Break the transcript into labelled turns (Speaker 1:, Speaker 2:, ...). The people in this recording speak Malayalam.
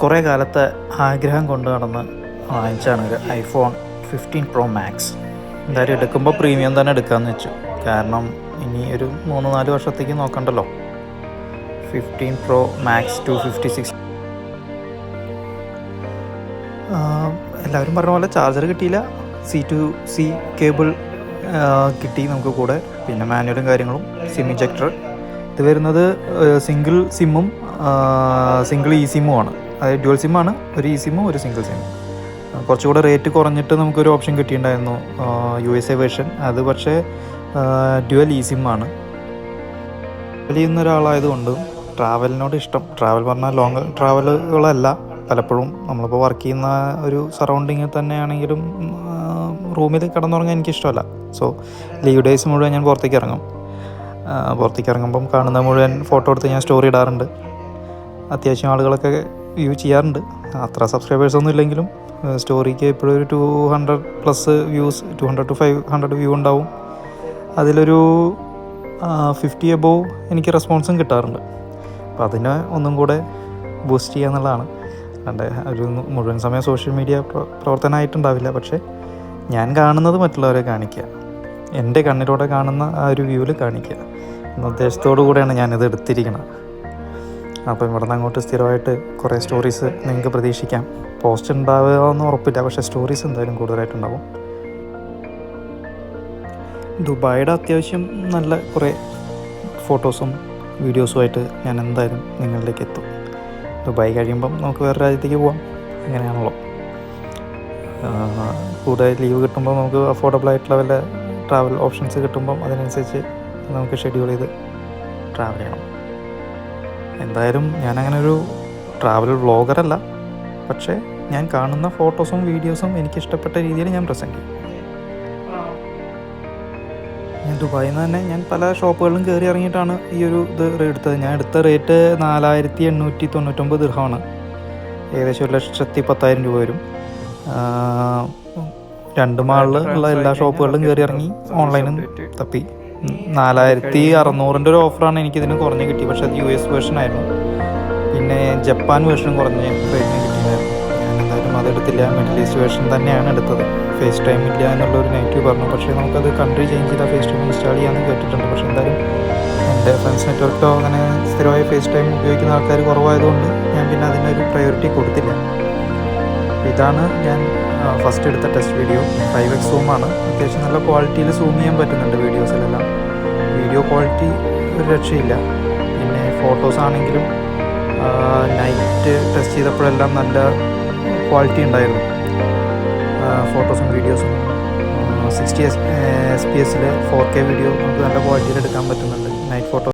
Speaker 1: കുറേ കാലത്തെ ആഗ്രഹം കൊണ്ട് നടന്ന് വാങ്ങിച്ചാണ് ഒരു ഐഫോൺ 15 Pro Max. എന്തായാലും എടുക്കുമ്പോൾ പ്രീമിയം തന്നെ എടുക്കാമെന്ന് വെച്ചു. കാരണം ഇനി ഒരു 3-4 വർഷത്തേക്ക് നോക്കണ്ടല്ലോ. 15 Pro Max 256. എല്ലാവരും പറഞ്ഞ പോലെ ചാർജർ കിട്ടിയില്ല, C2C കേബിൾ കിട്ടി നമുക്ക് കൂടെ, പിന്നെ മാനുവലും കാര്യങ്ങളും, സിം ഇജക്ടർ. ഇത് വരുന്നത് സിംഗിൾ സിമ്മും സിംഗിൾ ഇ സിമ്മുമാണ്. അതായത് ഡ്യുവൽ സിമ്മാണ്, ഒരു ഇ സിമ്മും ഒരു സിംഗിൾ സിമ്മും. കുറച്ചുകൂടെ റേറ്റ് കുറഞ്ഞിട്ട് നമുക്കൊരു ഓപ്ഷൻ കിട്ടിയിട്ടുണ്ടായിരുന്നു, USA വേർഷൻ. അത് പക്ഷേ ഡ്യുവൽ ഇ സിമ്മാണ്. ട്രാവൽ ചെയ്യുന്ന ഒരാളായതുകൊണ്ട് ട്രാവലിനോട് ഇഷ്ടം, ട്രാവൽ പറഞ്ഞാൽ ലോങ് ട്രാവലുകളല്ല, പലപ്പോഴും നമ്മളിപ്പോൾ വർക്ക് ചെയ്യുന്ന ഒരു സറൗണ്ടിങ്ങിൽ തന്നെയാണെങ്കിലും റൂമിൽ കിടന്നുറങ്ങാൻ എനിക്കിഷ്ടമല്ല. സോ ലീവ് ഡേയ്സ് മുഴുവൻ ഞാൻ പുറത്തേക്ക് ഇറങ്ങും. പുറത്തേക്ക് ഇറങ്ങുമ്പം കാണുന്ന മുഴുവൻ ഫോട്ടോ എടുത്ത് ഞാൻ സ്റ്റോറി ഇടാറുണ്ട്. അത്യാവശ്യം ആളുകളൊക്കെ വ്യൂ ചെയ്യാറുണ്ട്. അത്ര സബ്സ്ക്രൈബേഴ്സൊന്നും ഇല്ലെങ്കിലും സ്റ്റോറിക്ക് എപ്പോഴും ഒരു 200+ വ്യൂസ്, 200 to 500 വ്യൂ ഉണ്ടാവും. അതിലൊരു 50 above എനിക്ക് റെസ്പോൺസും കിട്ടാറുണ്ട്. അപ്പോൾ അതിനെ ഒന്നും കൂടെ ബൂസ്റ്റ് ചെയ്യുക എന്നുള്ളതാണ്. അല്ലാണ്ട് ഒരു മുഴുവൻ സമയം സോഷ്യൽ മീഡിയ പ്രവർത്തനമായിട്ടുണ്ടാവില്ല. പക്ഷേ ഞാൻ കാണുന്നത് മറ്റുള്ളവരെ കാണിക്കുക, എൻ്റെ കണ്ണിലൂടെ കാണുന്ന ആ ഒരു വ്യൂവിൽ കാണിക്കുക എന്ന ഉദ്ദേശത്തോടു കൂടെയാണ് ഞാനിത് എടുത്തിരിക്കുന്നത്. അപ്പോൾ ഇവിടെ നിന്ന് അങ്ങോട്ട് സ്ഥിരമായിട്ട് കുറേ സ്റ്റോറീസ് നിങ്ങൾക്ക് പ്രതീക്ഷിക്കാം. പോസ്റ്റ് ഉണ്ടാവുകയെന്ന് ഉറപ്പില്ല, പക്ഷേ സ്റ്റോറീസ് എന്തായാലും കൂടുതലായിട്ടുണ്ടാവും. ദുബായിയുടെ അത്യാവശ്യം നല്ല കുറേ ഫോട്ടോസും വീഡിയോസുമായിട്ട് ഞാൻ എന്തായാലും നിങ്ങളിലേക്ക് എത്തും. ദുബായ് കഴിയുമ്പം നമുക്ക് വേറെ രാജ്യത്തേക്ക് പോകാം, അങ്ങനെയാണല്ലോ. കൂടെ ലീവ് കിട്ടുമ്പോൾ നമുക്ക് അഫോർഡബിൾ ആയിട്ടുള്ള വല്ല ട്രാവൽ ഓപ്ഷൻസ് കിട്ടുമ്പം അതിനനുസരിച്ച് നമുക്ക് ഷെഡ്യൂൾ ചെയ്ത് ട്രാവൽ ചെയ്യണം. എന്തായാലും ഞാനങ്ങനെ ഒരു ട്രാവൽ വ്ളോഗറല്ല, പക്ഷേ ഞാൻ കാണുന്ന ഫോട്ടോസും വീഡിയോസും എനിക്കിഷ്ടപ്പെട്ട രീതിയിൽ ഞാൻ പ്രസൻറ്റ് ചെയ്യും. ഞാൻ ദുബായിൽ നിന്ന് തന്നെ ഞാൻ പല ഷോപ്പുകളിലും കയറി ഇറങ്ങിയിട്ടാണ് ഈ ഒരു ഇത് എടുത്തത്. ഞാൻ എടുത്ത റേറ്റ് 4899 ദിർഹമാണ്, ഏകദേശം 1,10,000 രൂപ വരും. 2 മാളിൽ ഉള്ള എല്ലാ ഷോപ്പുകളിലും കയറി ഇറങ്ങി, ഓൺലൈനും തപ്പി. 4,600 ഒരു ഓഫറാണ് എനിക്കിതിന് കുറഞ്ഞ് കിട്ടി, പക്ഷേ അത് US വേർഷൻ ആയിരുന്നു. പിന്നെ ജപ്പാൻ വേർഷനും കുറഞ്ഞ് റേറ്റിന് കിട്ടിയിട്ടുണ്ടായിരുന്നു. ഞാൻ എന്തായാലും അതെടുത്തില്ല, മിഡിൽ ഈസ്റ്റ് വേർഷൻ തന്നെയാണ് എടുത്തത്. ഫേസ് ടൈം ഇല്ല എന്നുള്ളൊരു നെഗറ്റീവ് പറഞ്ഞു, പക്ഷേ നമുക്കത് കൺട്രി ചേഞ്ച് ചെയ്താൽ ഫേസ് ടൈം ഇൻസ്റ്റാൾ ചെയ്യാമെന്ന് കേട്ടിട്ടുണ്ട്. പക്ഷേ എന്തായാലും എൻ്റെ ഫ്രണ്ട്സ് നെറ്റ്വർക്കോ അങ്ങനെ സ്ഥിരമായി ഫേസ് ടൈം ഉപയോഗിക്കുന്ന ആൾക്കാർ കുറവായതുകൊണ്ട് ഞാൻ പിന്നെ അതിനൊരു പ്രയോറിറ്റി കൊടുത്തില്ല. ഇതാണ് ഞാൻ ഫസ്റ്റ് എടുത്ത ടെസ്റ്റ് വീഡിയോ. 5x സൂമാണ്. അത്യാവശ്യം നല്ല ക്വാളിറ്റിയിൽ സൂം ചെയ്യാൻ പറ്റുന്നുണ്ട് വീഡിയോസിലെല്ലാം. വീഡിയോ ക്വാളിറ്റി ഒരു രക്ഷയില്ല. പിന്നെ ഫോട്ടോസ് ആണെങ്കിലും നൈറ്റ് ടെസ്റ്റ് ചെയ്തപ്പോഴെല്ലാം നല്ല ക്വാളിറ്റി ഉണ്ടായിരുന്നു. ഫോട്ടോസും വീഡിയോസും 60 FPS 4K വീഡിയോ നമുക്ക് നല്ല ക്വാളിറ്റിയിൽ എടുക്കാൻ പറ്റുന്നുണ്ട്. Night photo